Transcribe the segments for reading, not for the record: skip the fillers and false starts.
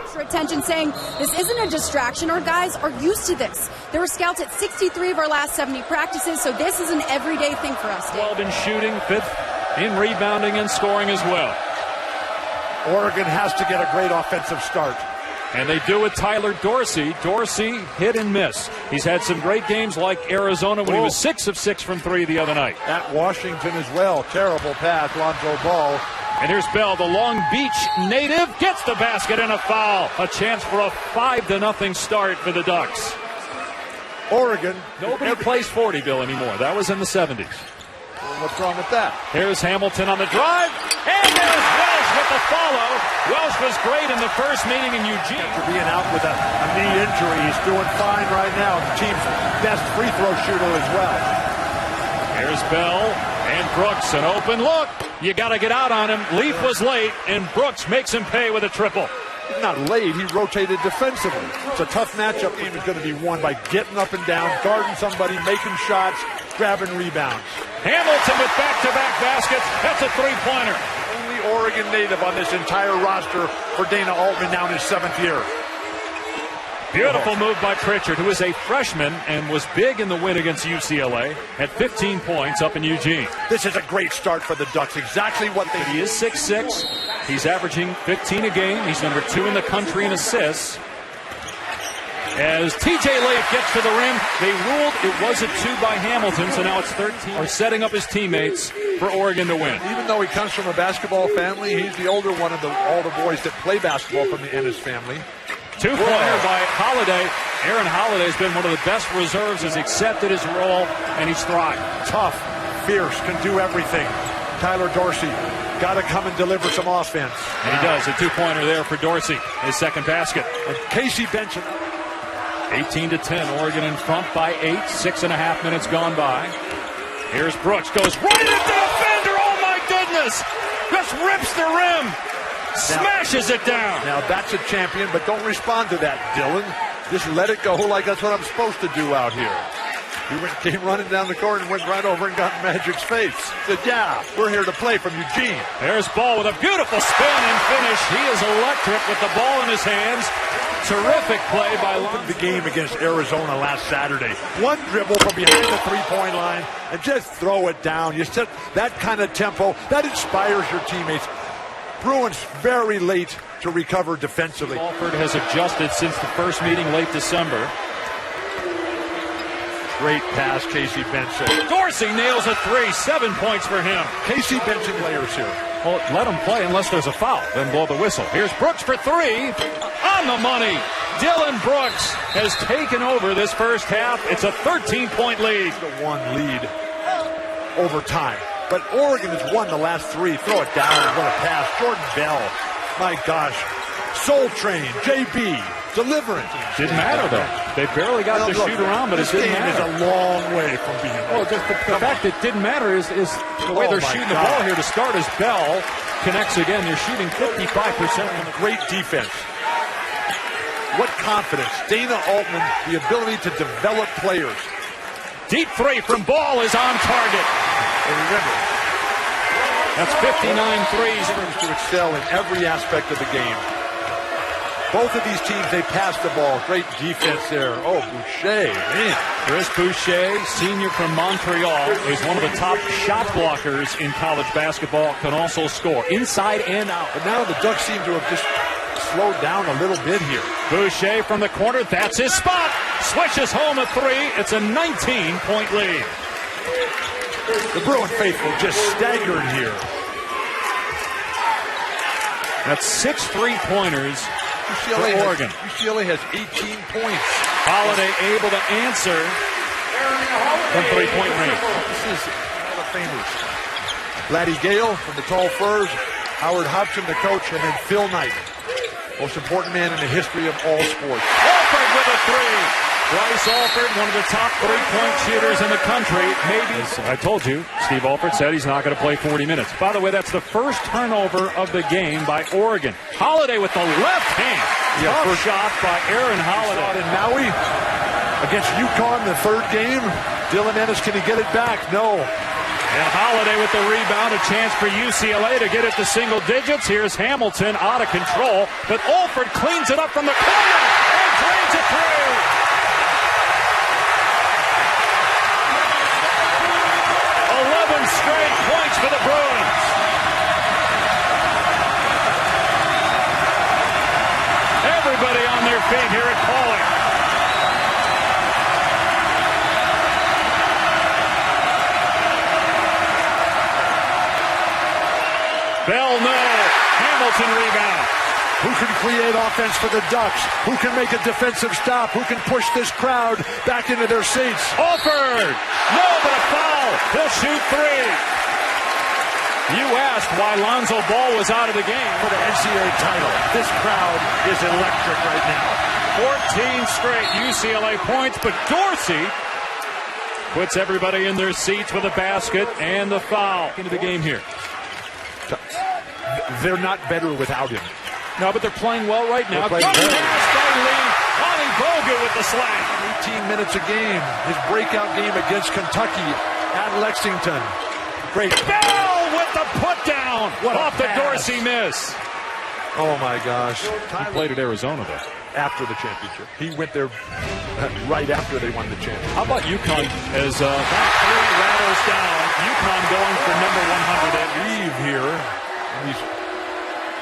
Extra attention saying this isn't a distraction. Our guys are used to this. There were scouts at 63 of our last 70 practices, so this is an everyday thing for us. 12 in shooting, 5th in rebounding and scoring as well. Oregon has to get a great offensive start. And they do with Tyler Dorsey. Dorsey hit and miss. He's had some great games like Arizona when he was 6 of 6 from 3 the other night. At Washington as well. Terrible pass, Lonzo Ball. And here's Bell, the Long Beach native, gets the basket and a foul. A chance for a 5-0 start for the Ducks. Oregon. Nobody plays 40, Bill, anymore. That was in the 70s. What's wrong with that? Here's Hamilton on the drive. And there's Welsh with the follow. Welsh was great in the first meeting in Eugene. After being out with a knee injury, he's doing fine right now. The team's best free throw shooter as well. Here's Bell and Brooks, an open look. You got to get out on him. Leaf was late, and Brooks makes him pay with a triple. Not late, he rotated defensively. It's a tough matchup. Game is going to be won by getting up and down, guarding somebody, making shots, grabbing rebounds. Hamilton with back-to-back baskets. That's a three-pointer. Only Oregon native on this entire roster for Dana Altman now in his 7th year. Beautiful move by Pritchard, who is a freshman and was big in the win against UCLA at 15 points up in Eugene. This is a great start for the Ducks. Exactly what they need. He is 6'6". He's averaging 15 a game. He's number 2 in the country in assists. As TJ Leaf gets to the rim, they ruled it was a 2 by Hamilton, so now it's 13. Are setting up his teammates for Oregon to win. Even though he comes from a basketball family, he's the older one of all the boys that play basketball from the Ennis family. 2-pointer by Holiday. Aaron Holiday has been one of the best reserves, has accepted his role, and he's thrived. Tough, fierce, can do everything. Tyler Dorsey, got to come and deliver some offense. And he does. A 2-pointer there for Dorsey, his second basket. And Casey Benson. 18-10, Oregon in front by 8. 6.5 minutes gone by. Here's Brooks, goes right at the defender. Oh my goodness! Just rips the rim. Smashes it down. Now that's a champion, but don't respond to that, Dillon. Just let it go like that's what I'm supposed to do out here. He came running down the court and went right over and got in Magic's face. Said, yeah, we're here to play from Eugene. There's Ball with a beautiful spin and finish. He is electric with the ball in his hands. Terrific play by Lonzo. The game against Arizona last Saturday. One dribble from behind the three-point line and just throw it down. You set that kind of tempo. That inspires your teammates. Bruins very late to recover defensively. Alford has adjusted since the first meeting late December. Great pass, Casey Benson. Dorsey nails a 3. 7 points for him. Casey Benson players here. Well, let him play unless there's a foul. Then blow the whistle. Here's Brooks for 3. On the money. Dillon Brooks has taken over this first half. It's a 13-point lead. The one lead over time. But Oregon has won the last 3. Throw it down. What a pass. Jordan Bell. My gosh. Soul Train. JB. Deliverance. Didn't matter, though. They barely got to shoot around, but it didn't matter. This game is a long way from being well, just the fact that it didn't matter is the way they're shooting the ball here to start as Bell connects again. They're shooting 55%. Great defense. What confidence. Dana Altman, the ability to develop players. Deep 3 from Ball is on target. And remember, that's 59 threes. To excel in every aspect of the game. Both of these teams, they pass the ball. Great defense there. Oh, Boucher, man. Chris Boucher, senior from Montreal, is one of the top shot blockers in college basketball, can also score inside and out. But now the Ducks seem to have just slowed down a little bit here. Boucher from the corner, that's his spot. Switches home a 3. It's a 19-point lead. The Bruin faithful just staggered here. That's 6 3-pointers. Oregon. UCLA has 18 points. Holiday able to answer from 3-point range. This is Hall of Famers. Laddie Gale from the Tall Firs, Howard Hobson, the coach, and then Phil Knight, most important man in the history of all sports. Alford with a 3. Bryce Alford, one of the top 3-point shooters in the country. Maybe. I told you, Steve Alford said he's not going to play 40 minutes. By the way, that's the first turnover of the game by Oregon. Holiday with the left hand. Tough shot by Aaron Holiday. In Maui against UConn, the third game. Dylan Ennis, can he get it back? No. And Holiday with the rebound, a chance for UCLA to get it to single digits. Here's Hamilton out of control, but Alford cleans it up from the corner and drains it through. 11 straight points for the Bruins. Everybody on their feet here at Pauling. Bell, no. Hamilton rebound. Who can create offense for the Ducks? Who can make a defensive stop? Who can push this crowd back into their seats? Alford! No, but a foul. He'll shoot three. You asked why Lonzo Ball was out of the game. For the NCAA title. This crowd is electric right now. 14 straight UCLA points, but Dorsey puts everybody in their seats with a basket and the foul. Into the game here. They're not better without him. No, but they're playing well right now. Good pass by Lee. Ollie Bogut with the slam. 18 minutes a game. His breakout game against Kentucky at Lexington. Great. Bell with the put down. What off the pass. Dorsey miss. Oh, my gosh. He played at Arizona, though. After the championship. He went there right after they won the championship. How about UConn as that three rattles down? UConn going for number 100 at Weave here. He's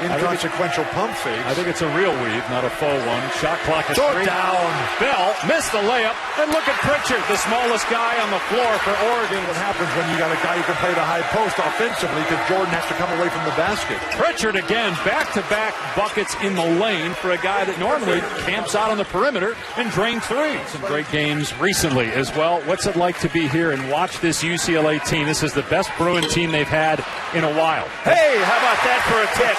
inconsequential pump fake. I think it's a real weave, not a faux one. Shot clock is Throw down. Bell missed the layup. And look at Pritchard, the smallest guy on the floor for Oregon. What happens when you got a guy who can play the high post offensively because Jordan has to come away from the basket. Pritchard again, back-to-back buckets in the lane for a guy that normally camps out on the perimeter and drains threes. Some great games recently as well. What's it like to be here and watch this UCLA team? This is the best Bruin team they've had in a while. Hey, how about that for a tip?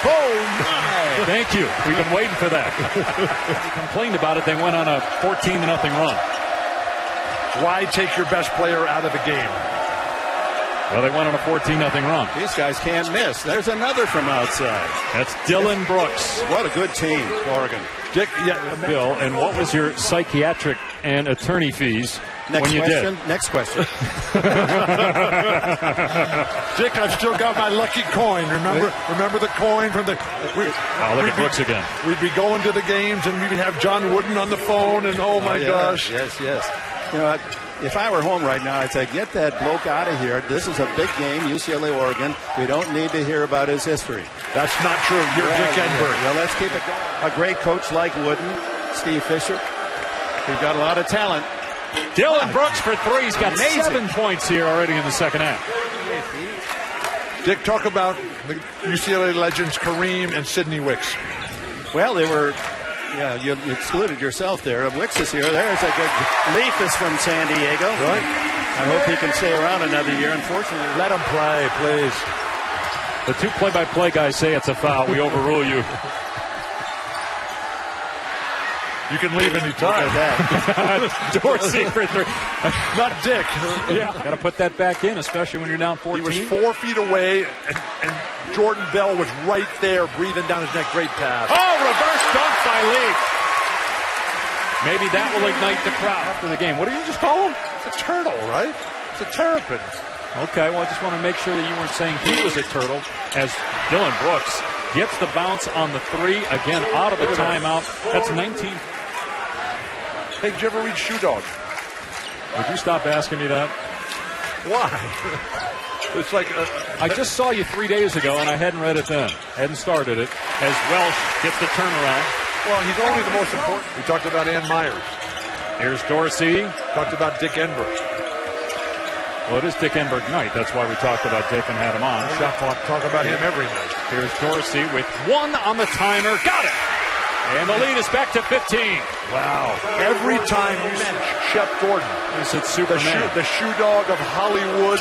Thank you. We've been waiting for that. They complained about it. They went on a 14-0 run. Why take your best player out of the game? Well, they went on a 14-0 run. These guys can't miss. There's another from outside. That's Dillon Brooks. What a good team, Oregon. Dick, Bill, and what was your psychiatric and attorney fees when you did? Next question. Dick, I've still got my lucky coin. Remember the coin from the... Look at Brooks again. We'd be going to the games and we'd have John Wooden on the phone and oh my gosh. Yes. You know what? If I were home right now, I'd say, get that bloke out of here. This is a big game, UCLA, Oregon. We don't need to hear about his history. That's not true. You're Dick Enberg. Well, let's keep it going. A great coach like Wooden, Steve Fisher. We've got a lot of talent. Dillon Brooks for three. He's got 7 points here already in the second half. Dick, talk about the UCLA legends Kareem and Sidney Wicks. Well, they were... Yeah, you excluded yourself there. Wicks is here. There's a good... Leaf is from San Diego. Right. I hope he can stay around another year. Unfortunately, let him play, please. The two play-by-play guys say it's a foul. We overrule you. You can leave any time. Dorsey for three. Not Dick. Yeah. Got to put that back in, especially when you're down 14. He was 4 feet away, and Jordan Bell was right there breathing down his neck. Great pass. Oh, reverse dunk by Lee. Maybe that will ignite the crowd after the game. What do you just call him? It's a turtle, right? It's a terrapin. Okay, well, I just want to make sure that you weren't saying he was a turtle, as Dillon Brooks gets the bounce on the three, again, out of the timeout. That's 19. Hey, did you ever read Shoe Dog? Would you stop asking me that? Why? It's like... I just saw you 3 days ago, and I hadn't read it then. Hadn't started it. As Welsh gets the turnaround. Well, he's only the most important. We talked about Ann Myers. Here's Dorsey. Talked about Dick Enberg. Well, it is Dick Enberg night. That's why we talked about Dick and had him on. Shot clock. Talk about him every night. Here's Dorsey with 1 on the timer. Got it! And the lead is back to 15. Wow. Every time you mention Shep Gordon, it's Superman. The shoe dog of Hollywood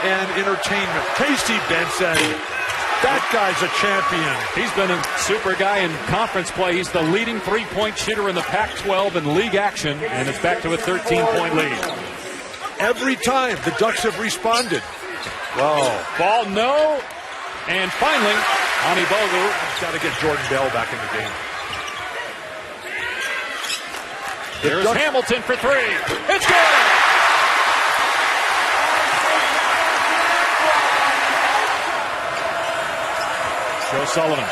and entertainment. Casey Benson. That guy's a champion. He's been a super guy in conference play. He's the leading three-point shooter in the Pac-12 in league action, and it's back to a 13-point lead. Every time the Ducks have responded. Wow. Ball, no. And finally, Ani Bogu. He's got to get Jordan Bell back in the game. Here's Hamilton for three. It's good! O'Sullivan.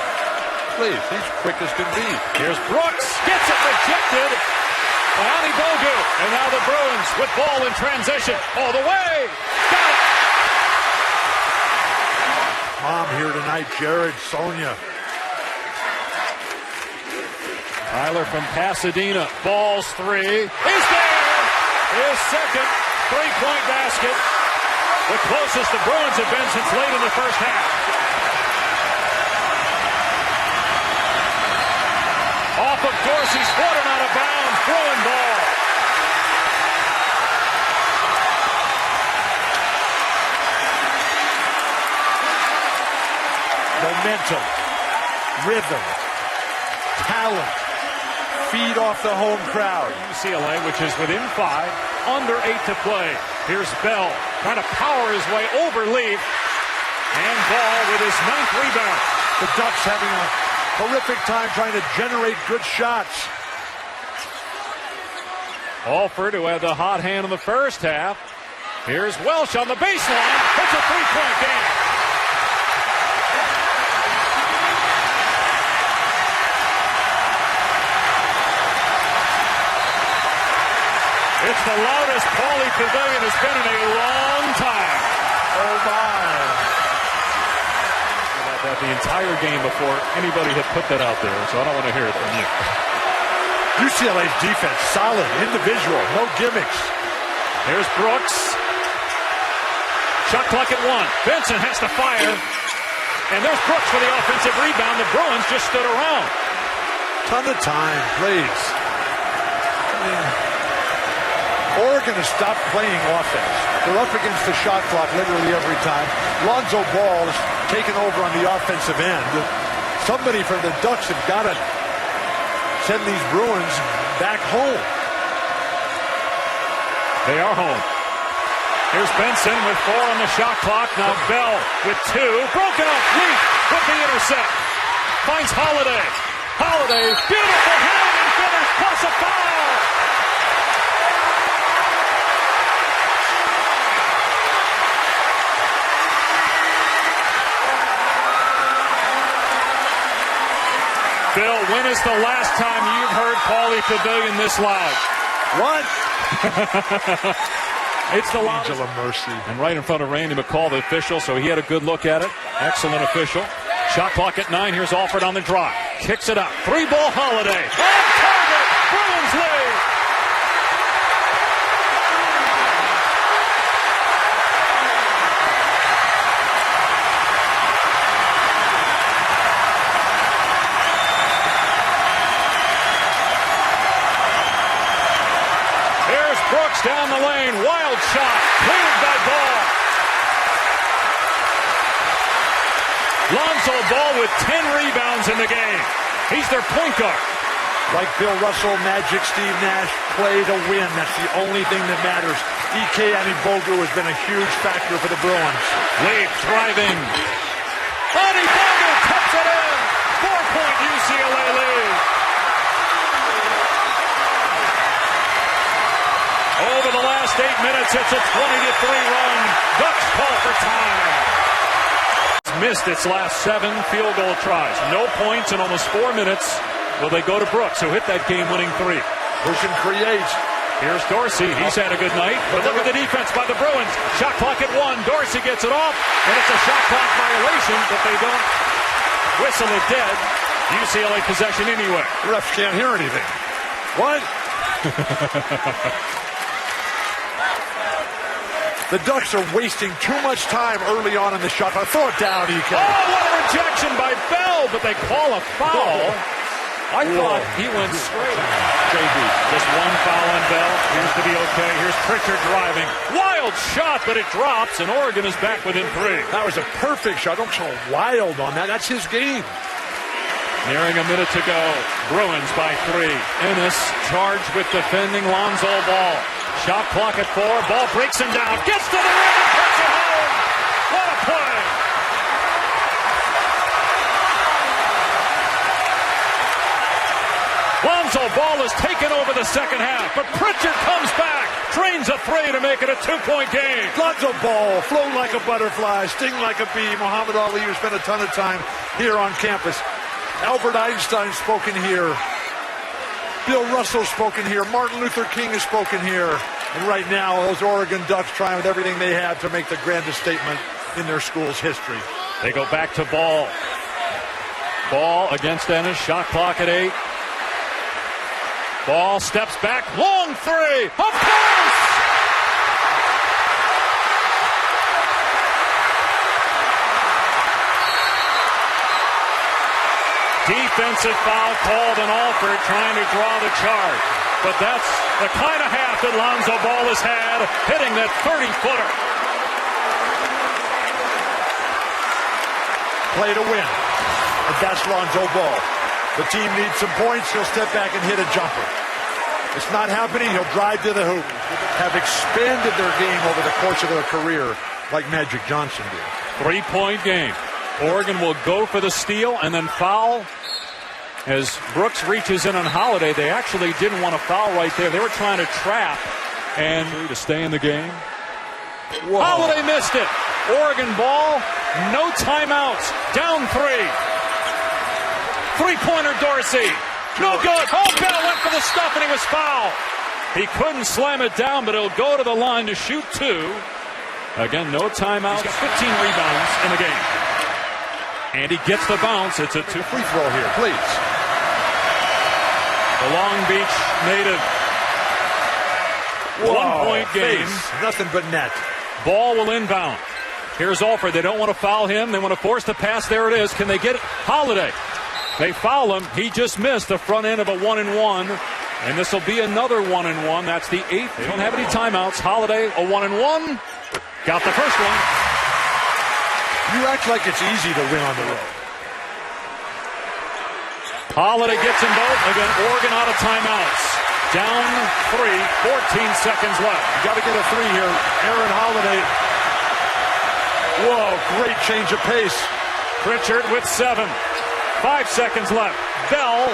Please, he's quick as can be. Here's Brooks. Gets it rejected by Ani Bogu. And now the Bruins with ball in transition. All the way. Got it. Mom here tonight, Jared, Sonia. Tyler from Pasadena. Balls three. He's there. His second three-point basket. The closest the Bruins have been since late in the first half. Off of Dorsey's foot and out of bounds. Bruin ball. Momentum, rhythm, talent, feed off the home crowd. UCLA, which is within 5, under 8 to play. Here's Bell trying to power his way over Leaf. And Ball with his 9th rebound. The Ducks having a horrific time trying to generate good shots. Alford, who had the hot hand in the first half. Here's Welsh on the baseline. It's a three-point game. It's the loudest Pauley Pavilion has been in a long time. Oh, my. About that the entire game before anybody had put that out there, so I don't want to hear it from you. UCLA's defense, solid, individual, no gimmicks. Here's Brooks. Shot clock at 1. Benson has to fire. And there's Brooks for the offensive rebound. The Bruins just stood around. Ton of time, please. Oregon has stopped playing offense. They're up against the shot clock literally every time. Lonzo Ball is taken over on the offensive end. Somebody from the Ducks have got to send these Bruins back home. They are home. Here's Benson with 4 on the shot clock. Now Bell with 2. Broken off. Leaf with the intercept. Finds Holiday. Holiday, beautiful hand and finish plus a foul. Bill, when is the last time you've heard Pauley Pavilion this loud? What? It's the loudest. Angel of mercy. And right in front of Randy McCall, the official, so he had a good look at it. Excellent official. Shot clock at 9. Here's Alford on the drive. Kicks it up. 3-ball Holiday. On target. Bruins lead. Brooks down the lane, wild shot, cleared by Ball. Lonzo Ball with 10 rebounds in the game. He's their point guard. Like Bill Russell, Magic, Steve Nash, play to win. That's the only thing that matters. Ike Anibogu has been a huge factor for the Bruins. Leaf driving. Anibogu taps it in. 4-point UCLA lead. Over the last 8 minutes, it's a 20-3 run. Ducks call for time. It's missed its last 7 field goal tries. No points in almost 4 minutes. Will they go to Brooks, who hit that game-winning 3? Push and create. Here's Dorsey. He's had a good night. But look at the defense by the Bruins. Shot clock at 1. Dorsey gets it off. And it's a shot clock violation, but they don't whistle it dead. UCLA possession anyway. The refs can't hear anything. What? The Ducks are wasting too much time early on in the shot. Throw it down, Ike. Oh, what a rejection by Bell, but they call a foul. I thought he went straight. JB, just 1 foul on Bell. Appears to be okay. Here's Pritchard driving. Wild shot, but it drops, and Oregon is back within 3. That was a perfect shot. Don't go wild on that. That's his game. Nearing a minute to go. Bruins by 3. Ennis charged with defending Lonzo Ball. Shot clock at 4. Ball breaks him down. Gets to the rim and puts it home. What a play. Lonzo Ball has taken over the second half, but Pritchard comes back. Drains a three to make it a 2-point game. Lonzo Ball, float like a butterfly, sting like a bee. Muhammad Ali, who spent a ton of time here on campus. Albert Einstein spoken here. Bill Russell spoken here. Martin Luther King has spoken here. And right now, those Oregon Ducks trying with everything they have to make the grandest statement in their school's history. They go back to Ball. Ball against Ennis. Shot clock at 8. Ball steps back. Long three. Of course! Defensive foul called on Alford, trying to draw the charge. But that's the kind of half that Lonzo Ball has had, hitting that 30-footer. Play to win. And that's Lonzo Ball. The team needs some points. He'll step back and hit a jumper. It's not happening. He'll drive to the hoop. Have expanded their game over the course of their career like Magic Johnson did. 3-point game. Oregon will go for the steal and then foul. As Brooks reaches in on Holiday, they actually didn't want to foul right there. They were trying to trap and to stay in the game. Whoa. Holiday missed it. Oregon ball, no timeouts. Down 3. Three-pointer Dorsey. No good. Oh, Bell went for the stuff and he was fouled. He couldn't slam it down, but he'll go to the line to shoot 2. Again, no timeouts. He's got 15 rebounds in the game. And he gets the bounce. It's a 2 free throw here, please. The Long Beach native. 1-point game. Face. Nothing but net. Ball will inbound. Here's Alford. They don't want to foul him. They want to force the pass. There it is. Can they get it? Holiday. They foul him. He just missed the front end of a 1-and-1. And this will be another 1-and-1. That's the 8th. They don't have any timeouts. Holiday, a 1-and-1. Got the first one. You act like it's easy to win on the road. Holiday gets them both. Again, Oregon out of timeouts. Down 3, 14 seconds left. You got to get a 3 here. Aaron Holiday. Whoa, great change of pace. Pritchard with 7. 5 seconds left. Bell.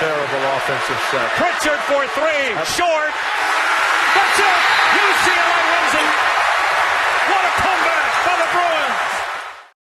Terrible offensive set. Pritchard for 3. Short. That's it.